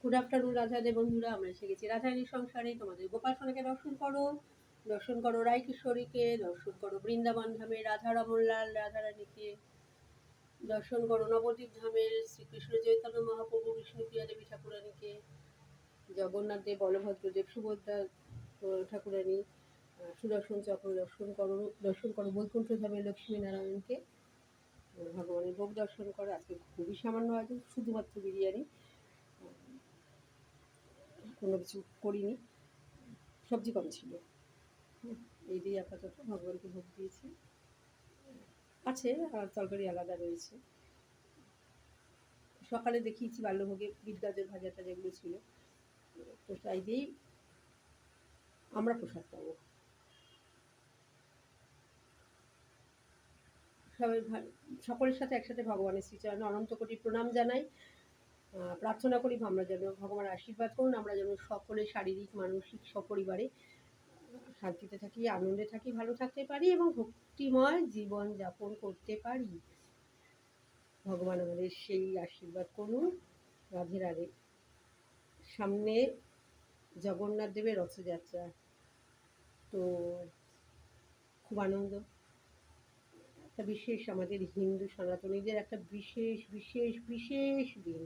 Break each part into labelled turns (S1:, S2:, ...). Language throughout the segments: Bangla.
S1: গুড আফটারনুন রাধাদে বন্ধুরা, আমরা এসে গেছি রাধারানীর সংসারে। তোমাদের গোপাল সোনাকে দর্শন করো রায় কিশোরীকে, দর্শন করো বৃন্দাবন ধামে রাধা রমনলাল রাধারানীকে, দর্শন করো নবদ্বীপ ধামের শ্রীকৃষ্ণ চৈতন্য মহাপ্রভু বিষ্ণুপ্রিয়া দেবী ঠাকুরানীকে, জগন্নাথদেব বলভদ্রদেব সুভদ্রা ঠাকুরানী, সুদর্শন চক্র দর্শন করো বৈকুণ্ঠ ধামের লক্ষ্মীনারায়ণকে, ভগবানের ভোগ দর্শন করো। আজকে খুবই সামান্য আয়োজন, শুধুমাত্র বিরিয়ানি, কোনো কিছু করিনি, সবজি কম ছিল। এই দিয়ে আপাতত ভগবানকে ভোগ দিয়েছি, আছে আর তরকারি আলাদা রয়েছে। সকালে দেখিয়েছি বাল্যভোগে বিদ্যাদের ভাজাটা যেগুলো ছিল, তো তাই দিয়েই আমরা প্রসাদ পাবো। সবাই সকলের সাথে একসাথে ভগবানের শ্রীচরণে অনন্ত কোটি প্রণাম জানাই। প্রার্থনা করি আমরা যেন ভগবান আশীর্বাদ করুন, আমরা যেন সকলে শারীরিক মানসিক সপরিবারে শান্তিতে থাকি, আনন্দে থাকি, ভালো থাকতে পারি এবং ভক্তিময় জীবন যাপন করতে পারি। ভগবান আমাদের সেই আশীর্বাদ করুন। রাধে রাধে। সামনে জগন্নাথ দেবের রথযাত্রা, তো খুব আনন্দ, একটা বিশেষ আমাদের হিন্দু সনাতনীদের একটা বিশেষ বিশেষ বিশেষ দিন।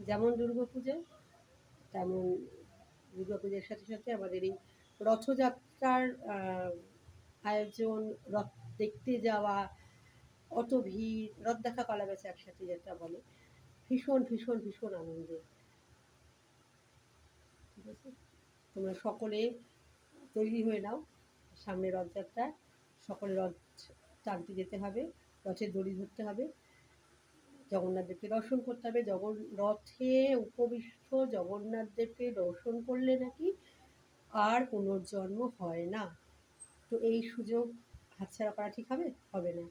S1: যেমন দুর্গাপূজা, তেমন দুর্গাপূজার সাথে সাথে আমাদের এই রথযাত্রার আয়োজন, রথ দেখতে যাওয়া, অত ভিড়, রথ দেখা কলা বেচা একসাথে যেটা বলে, ভীষণ ভীষণ ভীষণ আনন্দের। ঠিক আছে, তোমরা সকলে তৈরি হয়ে নাও, সামনে রথযাত্রা, সকলে রথ টানতে যেতে হবে, রথের দড়ি ধরতে হবে, জগন্নাথ দেবকে দর্শন করতে হবে। রথে উপবিষ্ট জগন্নাথ দেবকে দর্শন করলে নাকি আর পুনর্জন্ম হয় না। তো এই সুযোগ হাতছাড়া করা ঠিক হবে? হবে না।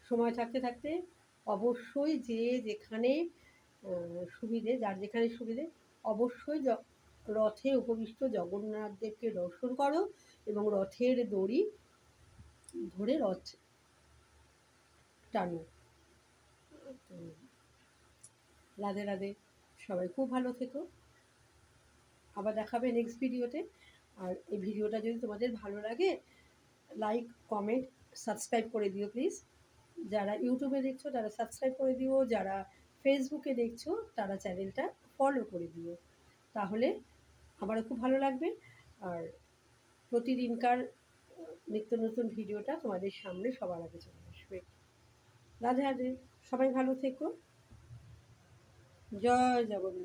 S1: সময় থাকতে থাকতে অবশ্যই যে যেখানে সুবিধে, যার যেখানে সুবিধে, অবশ্যই রথে উপবিষ্ট জগন্নাথ দেবকে দর্শন করো এবং রথের দড়ি ধরে রথ টানো। রাধে রাধে, সবাই খুব ভালো থেকো, আবার দেখাবে নেক্সট ভিডিওতে। আর এই ভিডিওটা যদি তোমাদের ভালো লাগে, লাইক কমেন্ট সাবস্ক্রাইব করে দিও প্লিজ। যারা ইউটিউবে দেখছো তারা সাবস্ক্রাইব করে দিও, যারা ফেসবুকে দেখছো তারা চ্যানেলটা ফলো করে দিও, তাহলে আমারও খুব ভালো লাগবে। আর প্রতিদিনকার নিত্য নতুন ভিডিওটা তোমাদের সামনে সবার আগে চলে আসবে। রাধে রাধে, সবাই ভালো থেকো, জয় জগন্নাথ।